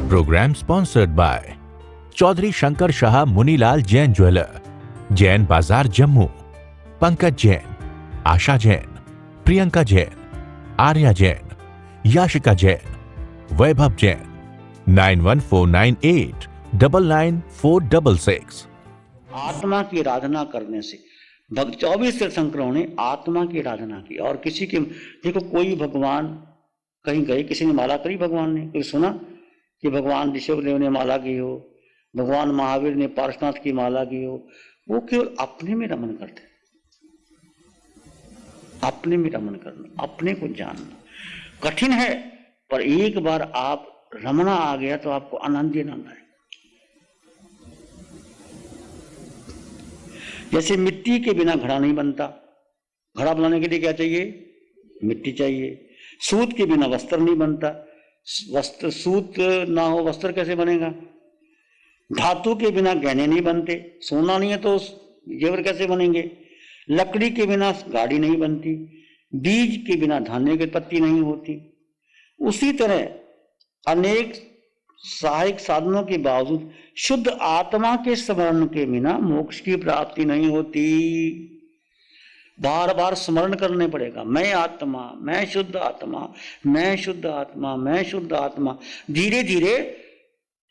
Programme sponsored by Chaudhary Shankar Shah Munilal Jain jeweller, Jain Bazaar Jammu, Pankaj Jain, आशा जैन, प्रियंका जैन, आर्या जैन, याशिका जैन, वैभव जैन। 9149899466। आत्मा की आराधना करने से 24 तीर्थंकरों ने आत्मा की आराधना की। और किसी के देखो, कोई भगवान कहीं गए, किसी ने माला करी, भगवान ने कोई सुना कि भगवान ऋषभदेव ने माला की हो, भगवान महावीर ने पार्श्वनाथ की माला की हो। वो केवल अपने में रमन करते, अपने में रमन करना, अपने को जानना कठिन है, पर एक बार आप रमना आ गया तो आपको आनंद ही आनंद आए। जैसे मिट्टी के बिना घड़ा नहीं बनता, घड़ा बनाने के लिए क्या चाहिए? मिट्टी चाहिए। सूत के बिना वस्त्र नहीं बनता, वस्त्र सूत ना हो वस्त्र कैसे बनेगा? धातु के बिना गहने नहीं बनते, सोना नहीं है तो जेवर कैसे बनेंगे? लकड़ी के बिना गाड़ी नहीं बनती, बीज के बिना धान्य की पत्ती नहीं होती। उसी तरह अनेक सहायक साधनों के बावजूद शुद्ध आत्मा के स्मरण के बिना मोक्ष की प्राप्ति नहीं होती। बार बार स्मरण करने पड़ेगा, मैं आत्मा, मैं शुद्ध आत्मा, मैं शुद्ध आत्मा, मैं शुद्ध आत्मा। धीरे धीरे,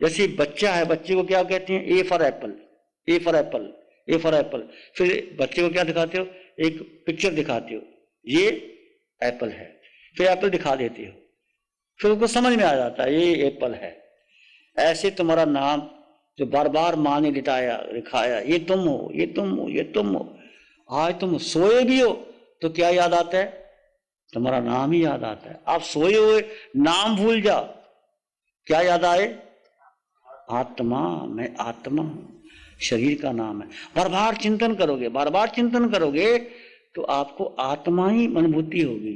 जैसे बच्चा है, बच्चे को क्या कहते हैं? A for Apple, A for Apple, A for Apple. फिर बच्चे को क्या दिखाते हो? एक पिक्चर दिखाते हो, ये एप्पल है, फिर एप्पल दिखा देते हो, फिर उसको समझ में आ जाता है ये एप्पल है। ऐसे तुम्हारा नाम जो बार बार माँ ने लिखाया, ये तुम हो, ये तुम हो, ये तुम हो। आज तुम सोए भी हो तो क्या याद आता है? तुम्हारा नाम ही याद आता है। आप सोए हुए नाम भूल जाओ, क्या याद आए? आत्मा, मैं आत्मा हूं, शरीर का नाम है। बार बार चिंतन करोगे, बार बार चिंतन करोगे तो आपको आत्मा ही अनुभूति होगी।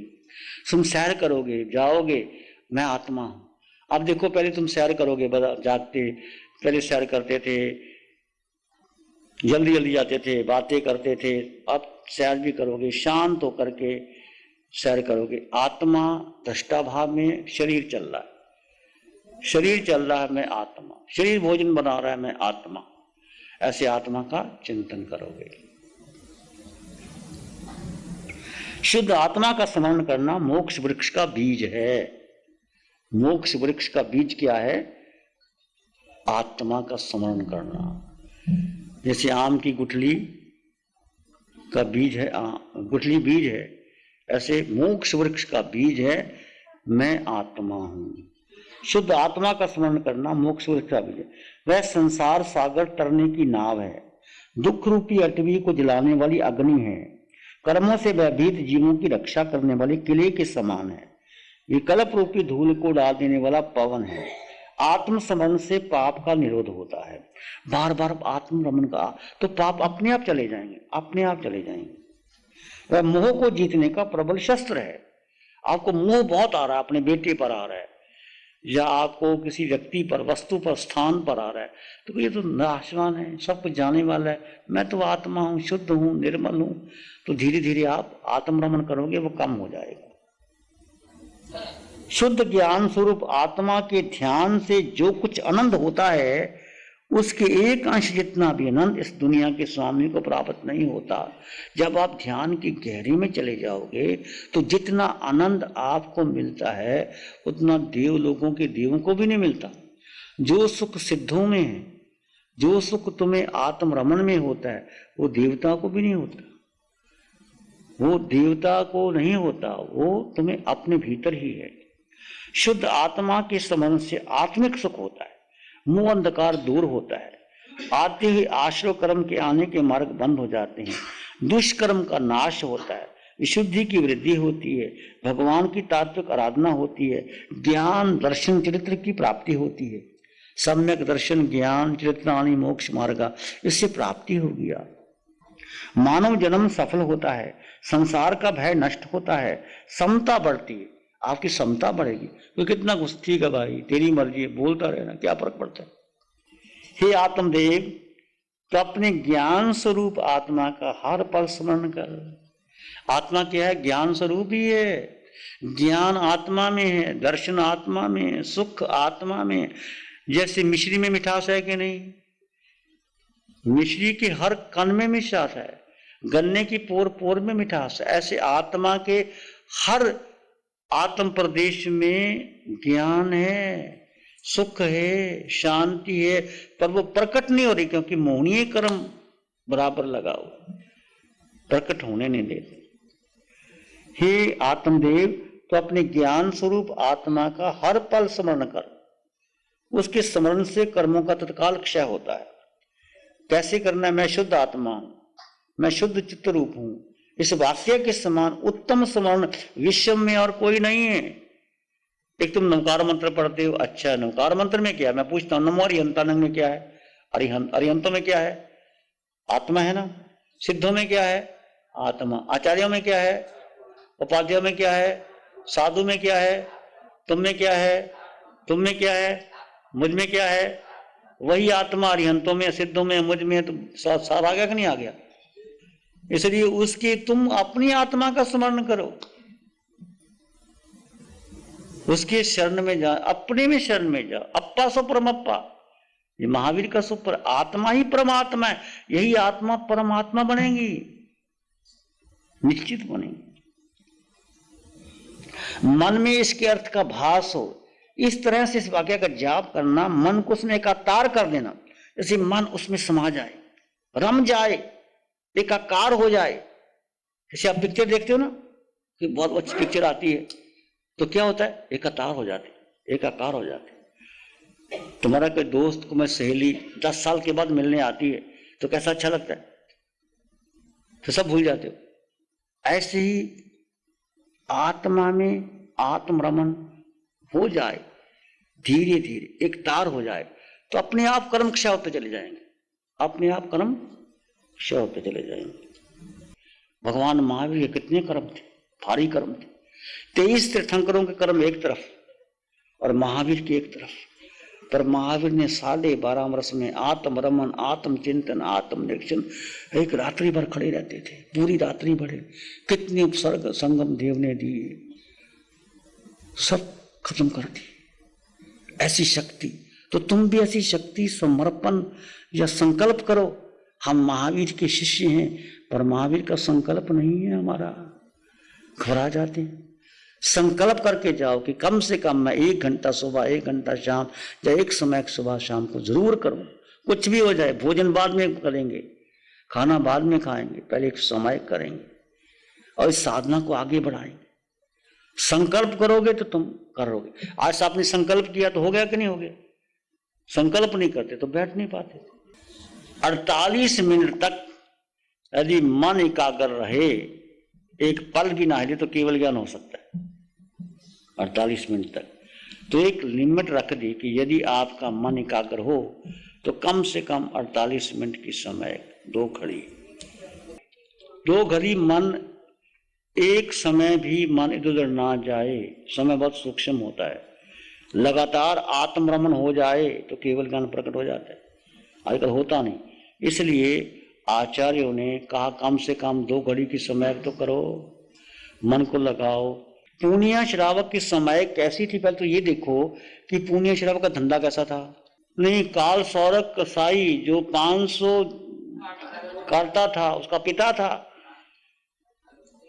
तुम सैर करोगे, जाओगे, मैं आत्मा हूं। अब देखो, पहले तुम सैर करोगे, जागते पहले सैर करते थे, जल्दी जल्दी जाते थे, बातें करते थे। अब सैर भी करोगे, शांत होकर के सैर करोगे। आत्मा दृष्टा भाव में, शरीर चल रहा है, शरीर चल रहा है, मैं आत्मा, शरीर भोजन बना रहा है, मैं आत्मा। ऐसे आत्मा का चिंतन करोगे। शुद्ध आत्मा का स्मरण करना मोक्ष वृक्ष का बीज है। मोक्ष वृक्ष का बीज क्या है? आत्मा का स्मरण करना। जैसे आम की गुठली का बीज है, गुठली बीज है, ऐसे मोक्ष वृक्ष का बीज है, मैं आत्मा हूं। शुद्ध आत्मा का स्मरण करना मोक्ष वृक्ष का बीज है। वह संसार सागर तरने की नाव है, दुख रूपी अटवी को जलाने वाली अग्नि है, कर्मों से भयभीत जीवों की रक्षा करने वाले किले के समान है, विकल्प रूपी धूल को डाल देने वाला पवन है। आत्म स्मरण से पाप का निरोध होता है। बार बार आत्म रमन का तो पाप अपने आप चले जाएंगे, अपने आप चले जाएंगे। वह मोह को जीतने का प्रबल शस्त्र है। आपको मोह बहुत आ रहा है, अपने बेटे पर आ रहा है, या आपको किसी व्यक्ति पर, वस्तु पर, स्थान पर आ रहा है, तो ये तो नाशवान है, सब कुछ जाने वाला है, मैं तो आत्मा हूं, शुद्ध हूं, निर्मल हूं। तो धीरे धीरे आप आत्म रमन करोगे, वो कम हो जाएगा। शुद्ध ज्ञान स्वरूप आत्मा के ध्यान से जो कुछ आनंद होता है, उसके एक अंश जितना भी आनंद इस दुनिया के स्वामी को प्राप्त नहीं होता। जब आप ध्यान की गहरी में चले जाओगे तो जितना आनंद आपको मिलता है उतना देव लोगों के देवों को भी नहीं मिलता। जो सुख सिद्धों में है, जो सुख तुम्हें आत्म रमन में होता है, वो देवता को भी नहीं होता, वो देवता को नहीं होता, वो तुम्हें अपने भीतर ही है। शुद्ध आत्मा के स्मरण से आत्मिक सुख होता है, मोह अंधकार दूर होता है, आते ही आश्रय कर्म के आने के मार्ग बंद हो जाते हैं, दुष्कर्म का नाश होता है, विशुद्धि की वृद्धि होती है, भगवान की तात्विक आराधना होती है, ज्ञान दर्शन चरित्र की प्राप्ति होती है। सम्यक दर्शन ज्ञान चरित्राणि मोक्ष मार्गा, इससे प्राप्ति होगी। मानव जन्म सफल होता है, संसार का भय नष्ट होता है, समता बढ़ती है, आपकी समता बढ़ेगी। तो कितना कुछ, ठीक है भाई, तेरी मर्जी है, बोलता रहना, क्या फर्क पड़ता है। हे आत्मदेव, तो अपने ज्ञान स्वरूप आत्मा का हर पल स्मरण कर। आत्मा क्या है? ज्ञान स्वरूप ही है। ज्ञान आत्मा में है, दर्शन आत्मा में है, सुख आत्मा में, जैसे मिश्री में मिठास है कि नहीं, मिश्री के हर कण में मिठास है, गन्ने की पोर पोर में मिठास है, ऐसे आत्मा के हर आत्म प्रदेश में ज्ञान है, सुख है, शांति है, पर वो प्रकट नहीं हो रही क्योंकि मोहनीय कर्म बराबर लगाओ, प्रकट होने नहीं देते। हे आत्मदेव, तो अपने ज्ञान स्वरूप आत्मा का हर पल स्मरण कर, उसके स्मरण से कर्मों का तत्काल क्षय होता है। कैसे करना है? मैं शुद्ध आत्मा हूं, मैं शुद्ध चित्त रूप हूं, इस वाक्य के समान उत्तम स्मरण विश्व में और कोई नहीं है। एक तुम नवकार मंत्र पढ़ते हो, अच्छा नवकार मंत्र में क्या है? मैं पूछता हूं नमो अरिहंतानंद में क्या है? अरिहंतों में क्या है? आत्मा है ना। सिद्धों में क्या है? आत्मा। आचार्यों में क्या है? उपाध्यायों में क्या है? साधु में क्या है? तुम में क्या है? तुम में क्या है? मुझ में क्या है? वही आत्मा अरिहंतों में, सिद्धों में, मुझ में, तो साफ आ गया कि नहीं आ गया? इसलिए उसकी तुम अपनी आत्मा का स्मरण करो, उसके शरण में जा, अपने में शरण में जा। अप्पा सो परमप्पा, ये महावीर का सुपर आत्मा ही परमात्मा है, यही आत्मा परमात्मा बनेगी, निश्चित बनेगी। मन में इसके अर्थ का भास हो, इस तरह से इस वाक्य का जाप करना, मन को उसमें एकाकार कर देना, जैसे मन उसमें समा जाए, रम जाए, एकाकार हो जाए। जैसे आप पिक्चर देखते हो ना कि बहुत अच्छी पिक्चर आती है तो क्या होता है? एकाकार हो जाते, एकाकार हो जाते। तुम्हारा कोई दोस्त को, मैं सहेली 10 साल के बाद मिलने आती है तो कैसा अच्छा लगता है, तो सब भूल जाते हो। ऐसे ही आत्मा में आत्मरमण हो जाए, धीरे धीरे एक तार हो जाए, तो अपने आप कर्म क्षय होते चले जाएंगे, अपने आप कर्म क्षय होते चले जाएंगे। भगवान महावीर के कितने कर्म थे, भारी कर्म थे। 23 तीर्थंकरों के कर्म एक तरफ और महावीर की एक तरफ, पर महावीर ने 12.5 वर्ष में आत्मरमण, आत्मचिंतन, आत्मनिरीक्षण, एक रात्रि भर खड़े रहते थे, पूरी रात्रि भर। कितने उपसर्ग संगम देव ने दिए, सब खत्म कर दी, ऐसी शक्ति। तो तुम भी ऐसी शक्ति, समर्पण या संकल्प करो। हम महावीर के शिष्य हैं, पर महावीर का संकल्प नहीं है हमारा, घबरा जाते हैं। संकल्प करके जाओ कि कम से कम मैं 1 घंटा सुबह, 1 घंटा शाम, या एक समय सुबह शाम को जरूर करूं। कुछ भी हो जाए, भोजन बाद में करेंगे, खाना बाद में खाएंगे, पहले एक समय करेंगे और इस साधना को आगे बढ़ाएंगे। संकल्प करोगे तो तुम करोगे। आज आपने संकल्प किया तो हो गया कि नहीं हो गया? संकल्प नहीं करते तो बैठ नहीं पाते। 48 मिनट तक यदि मन एकाग्र रहे, एक पल भी ना हिले, तो केवल ज्ञान हो सकता है 48 मिनट तक। तो एक लिमिट रख दी कि यदि आपका मन एकाग्र हो तो कम से कम 48 मिनट की समय, 2 घड़ी मन, एक समय भी मन इधर उधर ना जाए। समय बहुत सूक्ष्म होता है। लगातार आत्मरमण हो जाए तो केवल ज्ञान प्रकट हो जाता है, आजकल होता नहीं। इसलिए आचार्यों ने कहा कम से कम 2 घड़ी की समय तो करो, मन को लगाओ। पूनिया श्रावक की समय कैसी थी? पहले तो ये देखो कि पूनिया श्रावक का धंधा कैसा था। नहीं, काल सौरक कसाई जो 500 काटता था, उसका पिता था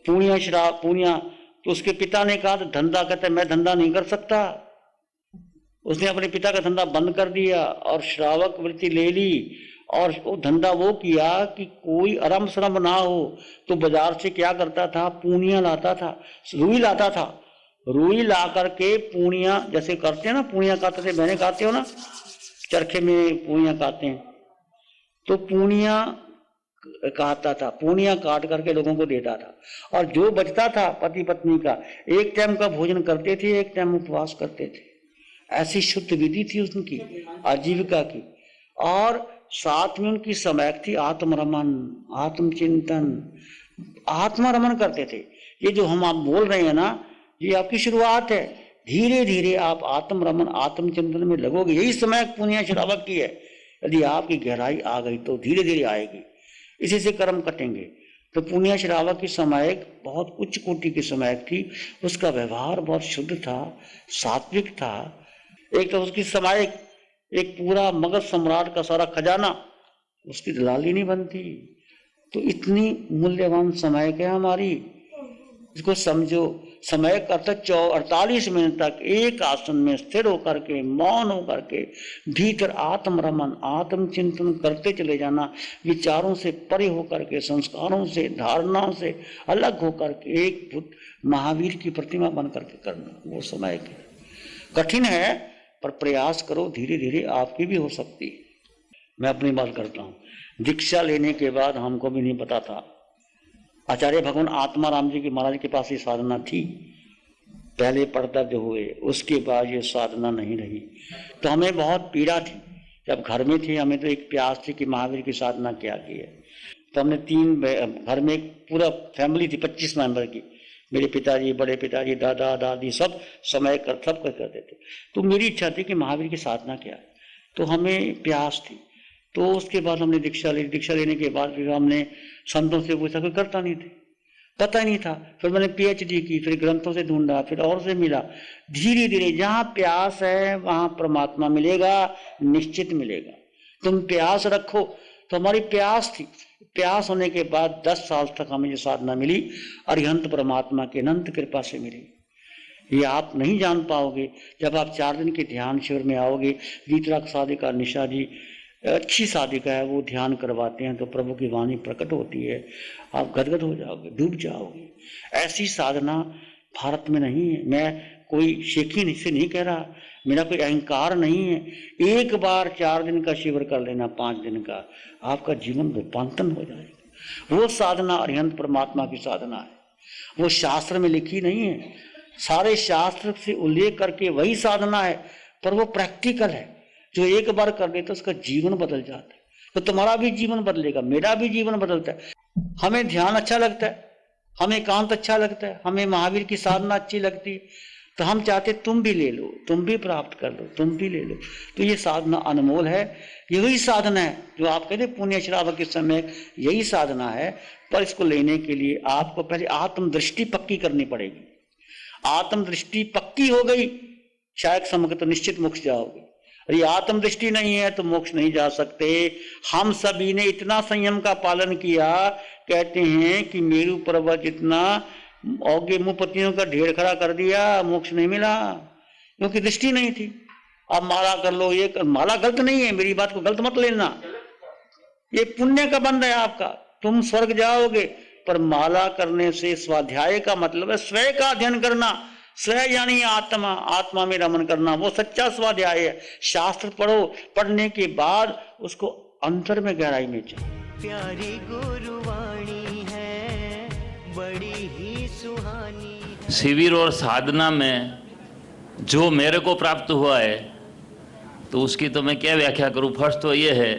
पूनिया। तो उसके पिता ने कहा, तो धंधा, कहते मैं धंधा नहीं कर सकता। उसने अपने पिता का धंधा बंद कर दिया और श्रावक वृत्ति ले ली, और वो धंधा वो किया कि कोई अरम शरम ना हो। तो बाजार से क्या करता था? पूनिया लाता था, रुई लाता था। रुई ला करके पूनिया, जैसे करते हैं ना, पूनिया काटते थे, बहने काटते हो ना, चरखे में पूनिया काटते हैं, तो पूनिया काटता था, पूनिया काट करके लोगों को देता था। और जो बचता था पति पत्नी का, एक टाइम का भोजन करते थे, एक टाइम उपवास करते थे। ऐसी शुद्ध विधि थी उनकी आजीविका की। और साथ में उनकी समय थी आत्मरमण, आत्मचिंतन, आत्मरमण करते थे। ये जो हम आप बोल रहे हैं ना, ये आपकी शुरुआत है। धीरे धीरे आप आत्मरमण, आत्मचिंतन में लगोगे। यही समय पुण्य श्रावक की है। यदि आपकी गहराई आ गई तो धीरे धीरे आएगी, इसी से कर्म कटेंगे। तो पुण्य श्रावक की समय बहुत उच्च कोटि की समय थी। उसका व्यवहार बहुत शुद्ध था, सात्विक था। एक तो उसकी समय एक पूरा मगध सम्राट का सारा खजाना, उसकी दलाली नहीं बनती। तो इतनी मूल्यवान समय क्या हमारी, इसको समझो। समय का अर्थ 48 मिनट तक एक आसन में स्थिर होकर के, मौन होकर के, भीतर आत्म रमन, आत्म चिंतन करते चले जाना, विचारों से परे होकर के, संस्कारों से, धारणाओं से अलग होकर के एक बुद्ध महावीर की प्रतिमा बन करके करना, वो समय कठिन है, पर प्रयास करो, धीरे धीरे आपकी भी हो सकती है। मैं अपनी बात करता हूँ। दीक्षा लेने के बाद हमको भी नहीं पता था, आचार्य भगवान आत्माराम जी के महाराज के पास ये साधना थी, पहले पढ़दर्ज हुए, उसके बाद ये साधना नहीं रही। तो हमें बहुत पीड़ा थी, जब घर में थे हमें तो एक प्यास थी कि महावीर की साधना क्या की है। तो हमने घर में एक पूरा फैमिली थी 25 मेंबर की, मेरे पिताजी, बड़े पिताजी, दादा दादी, सब समय कर सब करते थे। तो मेरी इच्छा थी कि महावीर की साधना क्या है, तो हमें प्यास थी। तो उसके बाद हमने दीक्षा ली। दीक्षा लेने के बाद फिर हमने संतों से पूछा, कोई करता नहीं थे, पता नहीं था। फिर मैंने PhD की, फिर ग्रंथों से ढूंढा, फिर और से मिला। धीरे धीरे जहाँ प्यास है वहां परमात्मा मिलेगा, निश्चित मिलेगा। तुम प्यास रखो। तो हमारी प्यास थी। प्यास होने के बाद 10 साल तक हमें ये साधना मिली, अरिहंत परमात्मा की अनंत कृपा से मिली। ये आप नहीं जान पाओगे जब आप 4 दिन के ध्यान शिविर में आओगे। वीतराग साधिका निशा जी अच्छी साधिका है, वो ध्यान करवाते हैं तो प्रभु की वाणी प्रकट होती है, आप गदगद हो जाओगे, डूब जाओगे। ऐसी साधना भारत में नहीं है। मैं कोई शेखी से नहीं कह रहा, मेरा कोई अहंकार नहीं है। एक बार 4 दिन का शिविर कर लेना, 5 दिन का, आपका जीवन रूपांतरण हो जाएगा। वो साधना अरिहंत परमात्मा की साधना है, वो शास्त्र में लिखी नहीं है। सारे शास्त्र से उल्लेख करके वही साधना है, पर वो प्रैक्टिकल है। जो एक बार कर ले तो उसका जीवन बदल जाता है। तो तुम्हारा भी जीवन बदलेगा, मेरा भी जीवन बदलता है। हमें ध्यान अच्छा लगता है, हमें एकांत अच्छा लगता है, हमें महावीर की साधना अच्छी लगती है, तो हम चाहते तुम भी ले लो, तुम भी प्राप्त कर लो, तुम भी ले लो। तो ये साधना अनमोल है। यही साधना है जो आप कहते पुण्य श्रावक के समय, यही साधना है। पर इसको लेने के लिए आपको पहले आत्मदृष्टि पक्की करनी पड़ेगी। आत्मदृष्टि पक्की हो गई, शायद समय तो निश्चित मोक्ष जाओगे। ये आत्मदृष्टि नहीं है तो मोक्ष नहीं जा सकते। हम सभी ने इतना संयम का पालन किया, कहते हैं कि मेरू पर्वत जितना औगे मुपतियों का ढेर खड़ा कर दिया, मोक्ष नहीं मिला, क्योंकि दृष्टि नहीं थी। अब माला कर लो, ये माला गलत नहीं है, मेरी बात को गलत मत लेना, ये पुण्य का बंध है आपका, तुम स्वर्ग जाओगे। पर माला करने से स्वाध्याय का मतलब है स्वयं का अध्ययन करना, स्वयं यानी आत्मा, आत्मा में रमन करना, वो सच्चा स्वाध्याय है। शास्त्र पढ़ो, पढ़ने के बाद उसको अंतर में गहराई में चाहिए। प्यारी गुरुवाणी है, बड़ी ही सुहानी है। शिविर और साधना में जो मेरे को प्राप्त हुआ है तो उसकी तो मैं क्या व्याख्या करूं। फर्स्ट तो ये है,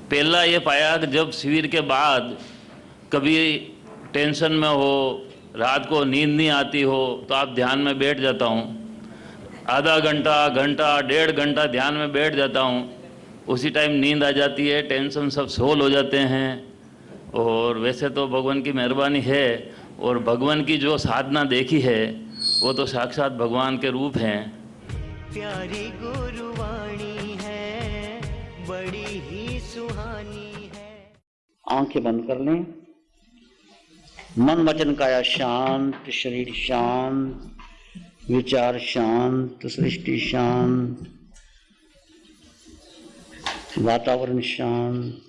पहला ये पाया कि जब शिविर के बाद कभी टेंशन में हो, रात को नींद नहीं आती हो, तो आप ध्यान में बैठ जाता हूँ। आधा घंटा, घंटा, 1.5 घंटा ध्यान में बैठ जाता हूँ। उसी टाइम नींद आ जाती है, टेंशन सब सोल्व हो जाते हैं। और वैसे तो भगवान की मेहरबानी है, और भगवान की जो साधना देखी है वो तो साक्षात भगवान के रूप हैं। प्यारी गुरुवाणी है, बड़ी ही सुहानी है। आंखें बंद कर लें। मन वचन काया शांत, शरीर शांत, विचार शांत, सृष्टि शांत, वातावरण शांत,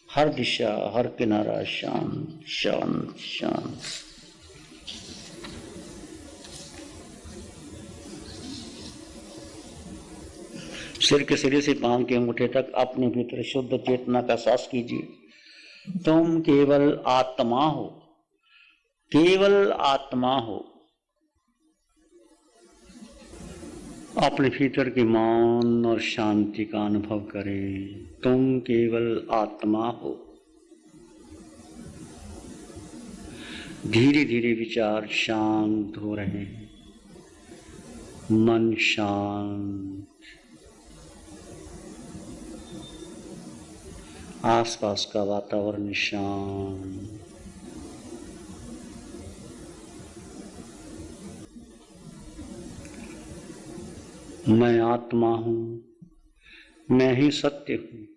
हर दिशा, हर किनारा शांत शांत शांत। सिर के सिरे से पांव के अंगूठे तक अपने भीतर शुद्ध चेतना का सांस कीजिए। तुम केवल आत्मा हो, केवल आत्मा हो। अपने भीतर की मौन और शांति का अनुभव करें। तुम केवल आत्मा हो। धीरे धीरे विचार शांत हो रहे हैं, मन शांत, आसपास का वातावरण शांत। मैं आत्मा हूँ, मैं ही सत्य हूँ,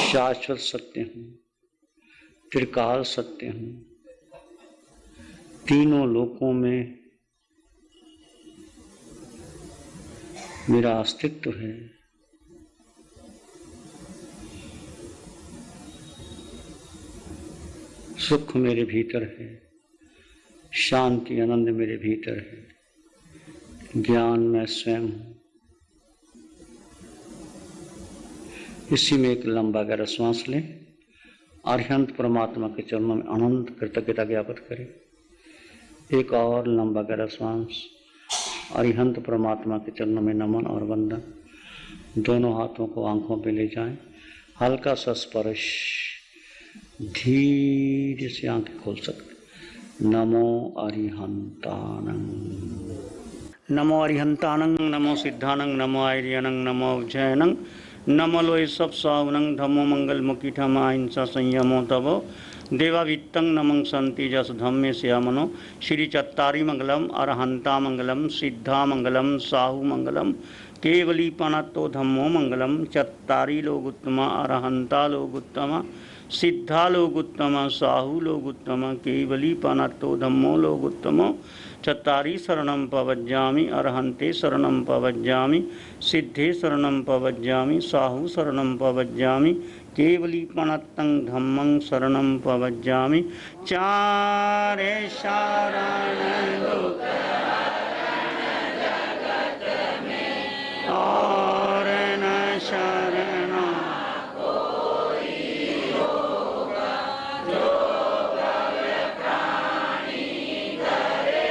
शाश्वत सत्य हूँ, त्रिकाल सत्य हूँ, तीनों लोकों में मेरा अस्तित्व है। सुख मेरे भीतर है, शांति आनंद मेरे भीतर है, ज्ञान मैं स्वयं हूँ। इसी में एक लंबा गहरा श्वास लें, अरिहंत परमात्मा के चरणों में अनंत कृतज्ञता ज्ञापित करें। एक और लंबा गहरा श्वास, अरिहंत परमात्मा के चरणों में नमन और वंदन। दोनों हाथों को आंखों पे ले जाएं, हल्का सा स्पर्श, धीरे से आंखें खोल सकते। नमो अरिहंतानंग, नमो अरिहंतानंग, नमो सिद्धानंग, नमो आर्यनंग, नमो उज्जैनंग, नमो लोय सब सावनंग, धम्मो मंगल मुखी ठमा हिंसा संयमो तवो देवावित्तं नमं संति जस धम्मे श्यामनो। श्री चत्तारी मंगलम, अरहंता मंगलम, सिद्धा मंगलम, साहु मंगलम, केवली पणत्तो धम्मो मंगलम। चत्तारी लोग उत्तमा, अरहंता लोग उत्तमा, सिद्धा लोग उत्तमा, साहु लोग उत्तमा, केवली पणत्तो धम्मो लोग उत्तमो। चत्तारी शरणं पवज्जामि, अरहंते शरणं पवज्जामि, सिद्धे शरणं पवज्जामि, साहु शरणं पवज्जामि, केवली पणत्तं धम्मं शरणं पवज्जामि। चारे शरण जगत में और न शरण कोई होगा, जो भव्य प्राणी करे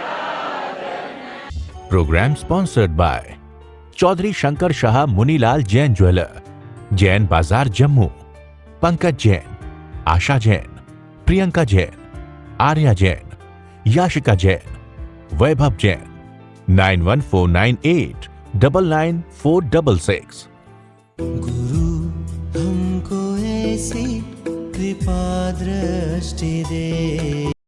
आराधना। Program sponsored by Chaudhary Shankar Shah Munilal Jain jeweller, Jain Bazaar Jammu, Pankaj Jain, आशा जैन, प्रियंका जैन, आर्या जैन, याशिका जैन, वैभव जैन। 9149899466। गुरु हमको ऐसी कृपा दृष्टि दे।